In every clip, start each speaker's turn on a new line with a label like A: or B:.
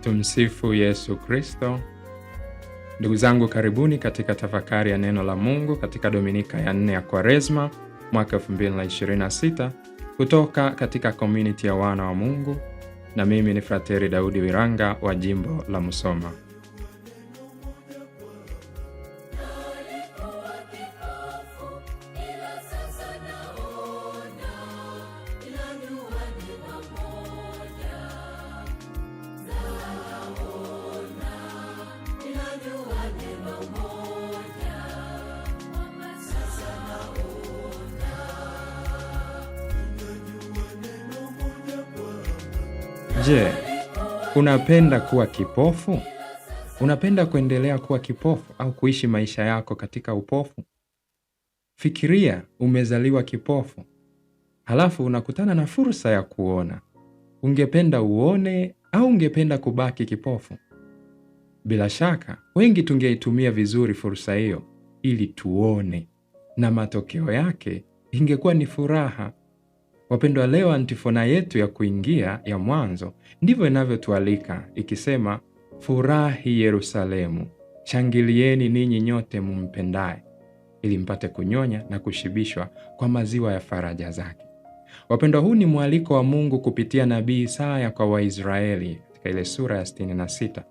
A: Tumsifu Yesu Kristo. Ndugu zangu, karibuni katika tafakari ya neno la Mungu katika Dominika ya 4 ya Kwaresma mwaka 2026 kutoka katika community ya wana wa Mungu, na mimi ni Frateri Daudi Wiranga wa jimbo la Musoma. Je, unapenda kuwa kipofu? Unapenda kuendelea kuwa kipofu au kuishi maisha yako katika upofu? Fikiria umezaliwa kipofu, halafu unakutana na fursa ya kuona. Ungependa uone au ungependa kubaki kipofu? Bila shaka, wengi tungeitumia vizuri fursa hiyo ili tuone, na matokeo yake ingekuwa ni furaha. Wapendwa, leo antifona yetu ya kuingia ya mwanzo ndivyo inavyotualika ikisema, furahi Yerusalemu, shangilieni ninyi nyote mumpendaye, ili mpate kunyonya na kushibishwa kwa maziwa ya faraja zake. Wapendwa, huu ni mwaliko wa Mungu kupitia nabii Isaya kwa Waisraeli katika ile sura ya 66.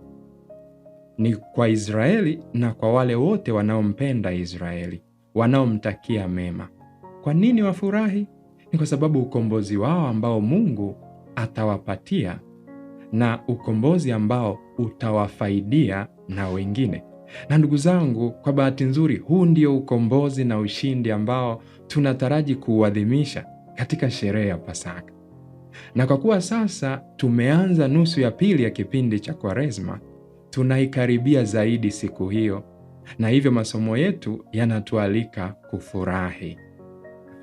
A: Ni kwa Israeli na kwa wale wote wanaompenda Israeli, wanaomtakia mema. Kwa nini wafurahi? Ni kwa sababu ukombozi wao ambao Mungu atawapatia na ukombozi ambao utawafaidia na wengine. Na ndugu zangu, kwa bahati nzuri, huu ndio ukombozi na ushindi ambao tunataraji kuuadhimisha katika sherehe ya Pasaka. Na kwa kuwa sasa tumeanza nusu ya pili ya kipindi cha Kwaresma, tunaikaribia zaidi siku hiyo, na hivyo masomo yetu yanatualika kufurahi.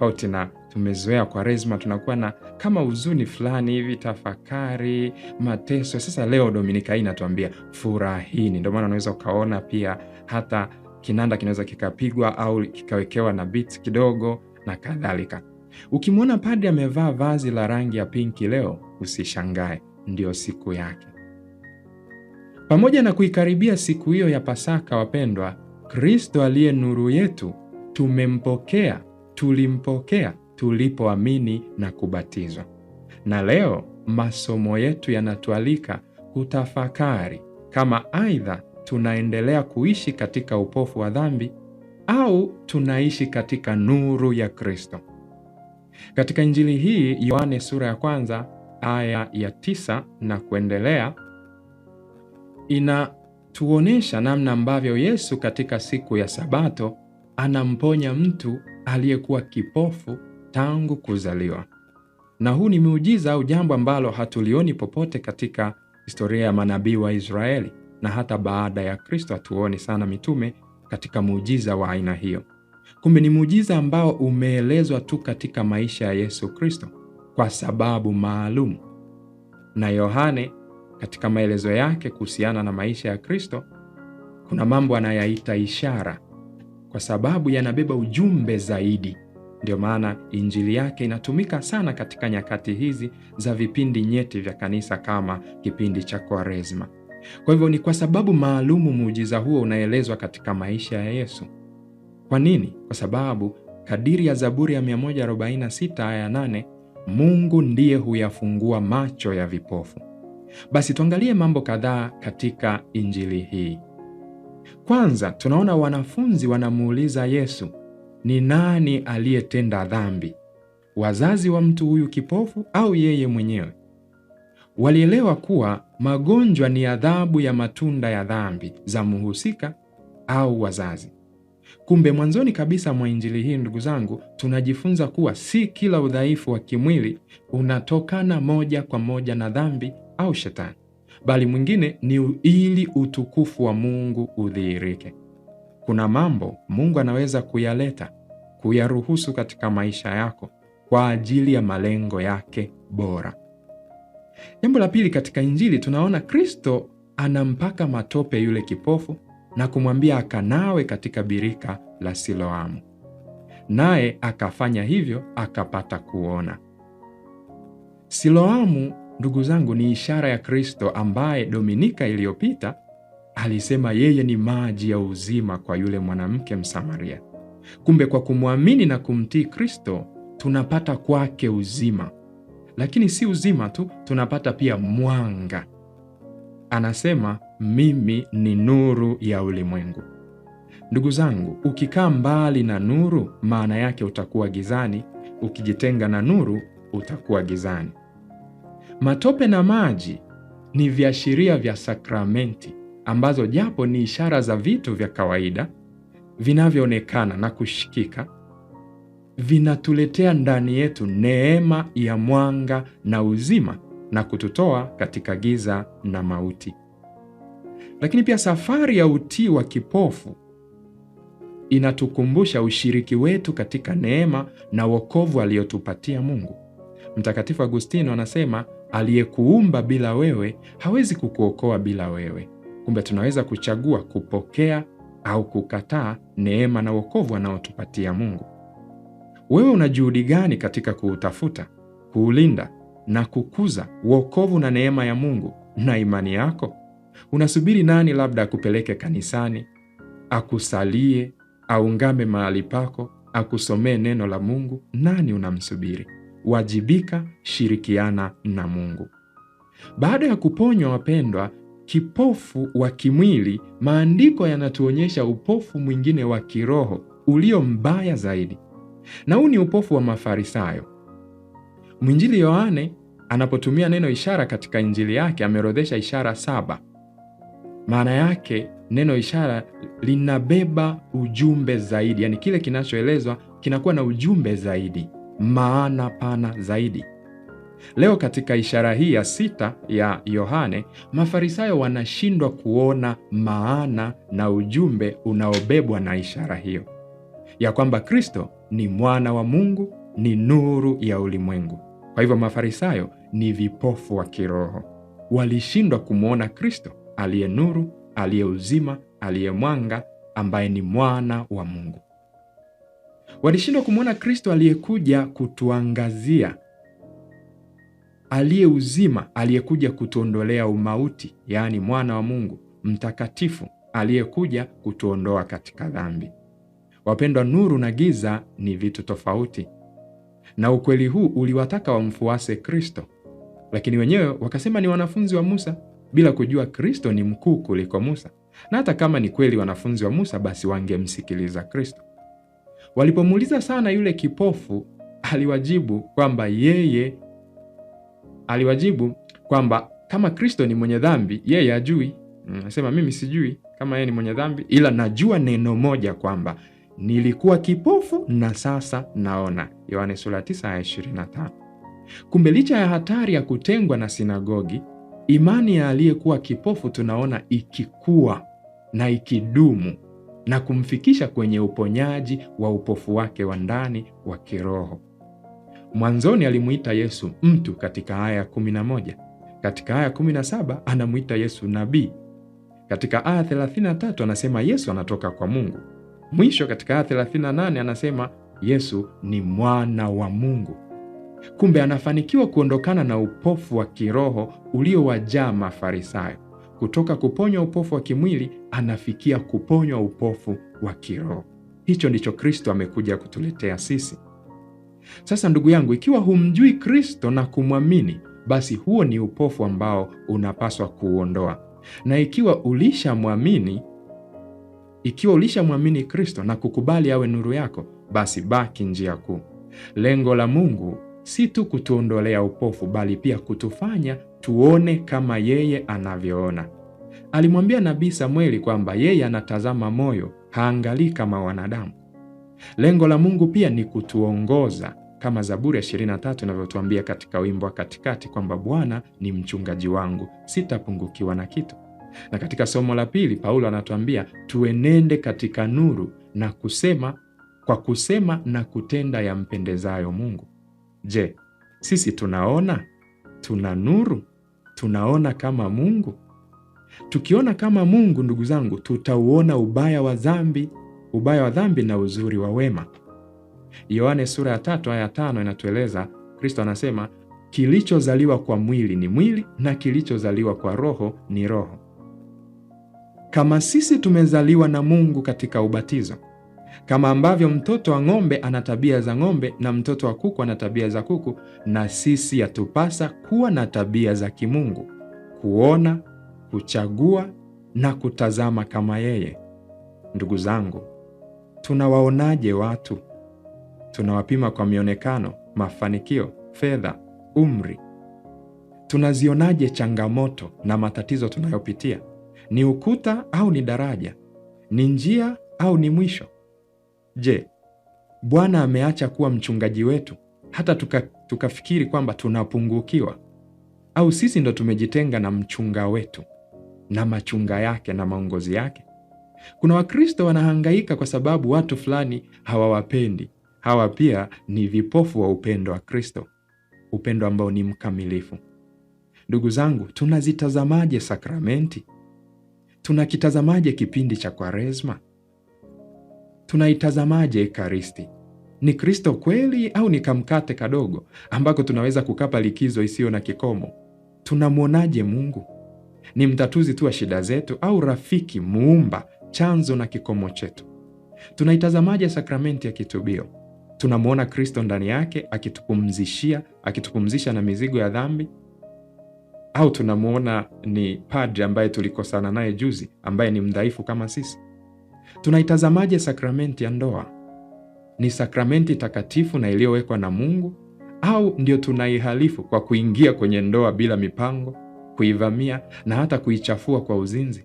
A: Tofauti na tumezoea Kwaresma tunakuwa na kama huzuni fulani hivi, tafakari, mateso. Sasa leo Dominika hii inatuambia furahini. Ndio maana unaweza ukaona pia hata kinanda kinaweza kikapigwa au kikawekewa na beats kidogo na kadhalika. Ukimwona padri amevaa vazi la rangi ya pinki leo, usishangae, ndio siku yake. Pamoja na kuikaribia siku hiyo ya Pasaka, wapendwa, Kristo aliye nuru yetu tulimpokea tulipoamini na kubatizwa. Na leo masomo yetu yanatualika kutafakari kama aidha tunaendelea kuishi katika upofu wa dhambi au tunaishi katika nuru ya Kristo. Katika Injili hii, Yohane sura ya 1 aya ya 9 na kuendelea, inatuonesha namna ambavyo Yesu katika siku ya Sabato anamponya mtu aliyekuwa kipofu tangu kuzaliwa. Na huu ni muujiza au jambo ambalo hatulioni popote katika historia ya manabii wa Israeli, na hata baada ya Kristo hatuoni sana mitume katika muujiza wa aina hiyo. Kumbe ni muujiza ambao umeelezwa tu katika maisha ya Yesu Kristo kwa sababu maalum. Na Yohane katika maelezo yake kuhusiana na maisha ya Kristo, kuna mambo anayaita ishara kwa sababu yanabeba ujumbe zaidi. Ndio maana Injili yake inatumika sana katika nyakati hizi za vipindi nyeti vya kanisa kama kipindi cha Kwaresma. Kwa hivyo ni kwa sababu maalumu muujiza huo unaelezwa katika maisha ya Yesu. Kwa nini? Kwa sababu kadiri ya Zaburi ya 146 aya 8, Mungu ndiye huyafungua macho ya vipofu. Basi tuangalie mambo kadhaa katika Injili hii. Kwanza, tunaona wanafunzi wanamuuliza Yesu, ni nani aliyetenda dhambi, wazazi wa mtu huyu kipofu au yeye mwenyewe? Walielewa kuwa magonjwa ni adhabu ya matunda ya dhambi za mhusika au wazazi. Kumbe mwanzoni kabisa mwa Injili hii, ndugu zangu, tunajifunza kuwa si kila udhaifu wa kimwili unatokana moja kwa moja na dhambi au shetani, bali mwingine ni ili utukufu wa Mungu udhihirike. Kuna mambo Mungu anaweza kuyaruhusu katika maisha yako kwa ajili ya malengo yake bora. Jambo la pili, katika Injili tunaona Kristo anampaka matope yule kipofu na kumwambia akanawe katika birika la Siloamu. Naye akafanya hivyo, akapata kuona. Siloamu ndugu zangu, ni ishara ya Kristo ambaye Dominika iliyopita alisema yeye ni maji ya uzima kwa yule mwanamke Msamaria. Kumbe kwa kumwamini na kumtii Kristo tunapata kwake uzima, lakini si uzima tu, tunapata pia mwanga. Anasema mimi ni nuru ya ulimwengu. Ndugu zangu, ukikaa mbali na nuru, maana yake utakuwa gizani. Ukijitenga na nuru, utakuwa gizani. Matope na maji ni viashiria vya sakramenti ambazo japo ni ishara za vitu vya kawaida vinavyoonekana na kushikika, vinatuletea ndani yetu neema ya mwanga na uzima na kututoa katika giza na mauti. Lakini pia safari ya utii wa kipofu inatukumbusha ushiriki wetu katika neema na wokovu aliyotupatia Mungu. Mtakatifu Agustino anasema, aliyekuumba bila wewe hawezi kukuokoa bila wewe. Kumbe tunaweza kuchagua kupokea au kukataa neema na wokovu anaotupatia Mungu. Wewe una juhudi gani katika kuutafuta, kuulinda na kukuza wokovu na neema ya Mungu na imani yako? Unasubiri nani labda akupeleke kanisani, akusalie, aungame mahali pako, akusomee neno la Mungu? Nani unamsubiri? Wajibika, shirikiana na Mungu. Baada ya kuponywa, wapendwa, kipofu wa kimwili, maandiko yanatuonyesha upofu mwingine wa kiroho ulio mbaya zaidi, na huu ni upofu wa Mafarisayo. Mwinjili Yohane anapotumia neno ishara katika injili yake ameorodhesha ishara 7. Maana yake neno ishara linabeba ujumbe zaidi, yani kile kinachoelezwa kinakuwa na ujumbe zaidi, maana pana zaidi. Leo katika ishara hii ya 6 ya Yohane, Mafarisayo wanashindwa kuona maana na ujumbe unaobebwa na ishara hiyo, ya kwamba Kristo ni mwana wa Mungu, ni nuru ya ulimwengu. Kwa hivyo Mafarisayo ni vipofu wa kiroho, walishindwa kumwona Kristo aliye nuru, aliye uzima, aliye mwanga, ambaye ni mwana wa Mungu. Walishindwa kumwona Kristo aliyekuja kutuangazia, aliye uzima, aliyekuja kutuondolea umauti, yaani mwana wa Mungu mtakatifu aliyekuja kutuondoa katika dhambi. Wapendwa, nuru na giza ni vitu tofauti, na ukweli huu uliwataka wamfuase Kristo, lakini wenyewe wakasema ni wanafunzi wa Musa, bila kujua Kristo ni mkuu kuliko Musa, na hata kama ni kweli wanafunzi wa Musa, basi wangemsikiliza Kristo. Walipomuuliza sana yule kipofu, aliwajibu kwamba kama Kristo ni mwenye dhambi, yeye hajui. Anasema mimi sijui kama yeye ni mwenye dhambi, ila najua neno moja, kwamba nilikuwa kipofu na sasa naona. Yohane sura 9:25. Kumbe licha ya hatari ya kutengwa na sinagogi, imani ya aliyekuwa kipofu tunaona ikikua na ikidumu na kumfikisha kwenye uponyaji wa upofu wake wa ndani wa kiroho. Mwanzoni alimuita Yesu mtu katika aya 11. Katika aya 17 anamuita Yesu nabii. Katika aya 33 anasema Yesu anatoka kwa Mungu. Mwisho katika aya 38 anasema Yesu ni mwana wa Mungu. Kumbe anafanikiwa kuondokana na upofu wa kiroho uliowajaa Mafarisayo. Kutoka kuponywa upofu wa kimwili anafikia kuponywa upofu wa kiroho. Hicho ndicho Kristo amekuja kutuletea sisi. Sasa ndugu yangu, ikiwa humjui Kristo na kumwamini, basi huo ni upofu ambao unapaswa kuuondoa. Na ikiwa ulishamwamini Kristo na kukubali awe nuru yako, basi baki njia kuu. Lengo la Mungu si tu kutuondolea upofu, bali pia kutufanya tuone kama yeye anavyoona. Alimwambia nabii Samueli kwamba yeye anatazama moyo, haangalii kama wanadamu. Lengo la Mungu pia ni kutuongoza, kama Zaburi ya 23 inavyotuambia katika wimbo wa katikati kwamba Bwana ni mchungaji wangu, sitapungukiwa na kitu. Na katika somo la pili Paulo anatuambia tuenende katika nuru na kusema na kutenda yampendezayo Mungu. Je, sisi tunaona? Tuna nuru? Tunaona kama Mungu? Tukiona kama Mungu, ndugu zangu, tutauona ubaya wa dhambi na uzuri wa wema. Yohane sura ya 3 aya 5 inatueleza, Kristo anasema, kilichozaliwa kwa mwili ni mwili na kilichozaliwa kwa roho ni roho. Kama sisi tumezaliwa na Mungu katika ubatizo, kama ambavyo mtoto wa ng'ombe ana tabia za ng'ombe na mtoto wa kuku ana tabia za kuku, na sisi yatupasa kuwa na tabia za kimungu, kuona, kuchagua na kutazama kama yeye. Ndugu zangu, tunawaonaje watu? Tunawapima kwa mionekano, mafanikio, fedha, umri? Tunazionaje changamoto na matatizo tunayopitia? Ni ukuta au ni daraja? Ni njia au ni mwisho? Je, Bwana ameacha kuwa mchungaji wetu hata tukafikiri kwamba tunapungukiwa? Au sisi ndo tumejitenga na mchunga wetu na machunga yake na maongozi yake? Kuna Wakristo wanahangaika kwa sababu watu fulani hawawapendi. Hawa pia ni vipofu wa upendo wa Kristo, upendo ambao ni mkamilifu. Ndugu zangu, tunazitazamaje sakramenti? Tunakitazamaje kipindi cha Kwaresma? Tunaitazamaje Ekaristi? Ni Kristo kweli au ni kamkate kadogo ambako tunaweza kukapa likizo isiyo na kikomo? Tunamwonaje Mungu? Ni mtatuzi tu wa shida zetu au rafiki, muumba, chanzo na kikomo chetu? Tunaitazamaje sakramenti ya kitubio? Tunamwona Kristo ndani yake akitupumzisha na mizigo ya dhambi? Au tunamwona ni padri ambaye tulikosana naye juzi, ambaye ni mdhaifu kama sisi? Tunaitazamaje sakramenti ya ndoa? Ni sakramenti takatifu na iliyowekwa na Mungu, au ndio tunaihalifu kwa kuingia kwenye ndoa bila mipango, kuivamia na hata kuichafua kwa uzinzi?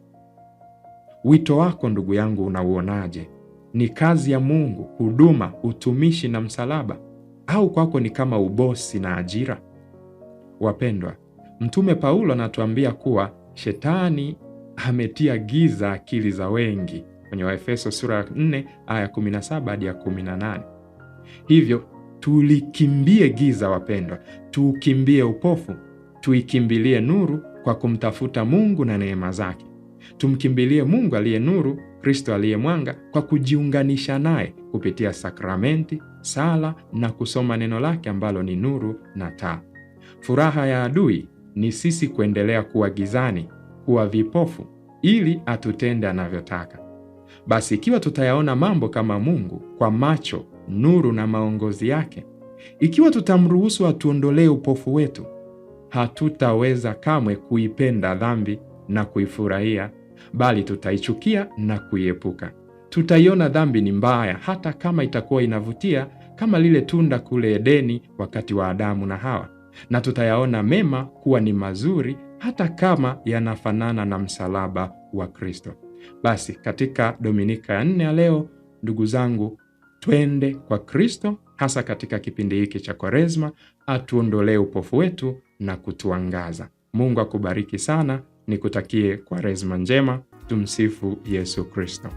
A: Wito wako ndugu yangu unauonaje? Ni kazi ya Mungu, huduma, utumishi na msalaba, au kwako ni kama ubosi na ajira? Wapendwa, Mtume Paulo anatuambia kuwa shetani ametia giza akili za wengi kwenye Waefeso sura 4 aya 17 hadi 18. Hivyo tulikimbie giza wapendwa, tuukimbie upofu, tuikimbilie nuru kwa kumtafuta Mungu na neema zake. Tumkimbilie Mungu aliye nuru, Kristo aliye mwanga, kwa kujiunganisha naye kupitia sakramenti, sala na kusoma neno lake ambalo ni nuru na taa. Furaha ya adui ni sisi kuendelea kuwa gizani, kuwa vipofu, ili atutende anavyotaka. Basi ikiwa tutayaona mambo kama Mungu kwa macho, nuru na maongozi yake, ikiwa tutamruhusu atuondolee upofu wetu, hatutaweza kamwe kuipenda dhambi na kuifurahia, bali tutaichukia na kuiepuka. Tutaiona dhambi ni mbaya hata kama itakuwa inavutia kama lile tunda kule Edeni wakati wa Adamu na Hawa, na tutayaona mema kuwa ni mazuri hata kama yanafanana na msalaba wa Kristo. Basi katika Dominika ya 4 ya leo, ndugu zangu, twende kwa Kristo, hasa katika kipindi hiki cha Kwaresma, atuondolee upofu wetu na kutuangaza. Mungu akubariki sana, nikutakie Kwaresma njema. Tumsifu Yesu Kristo.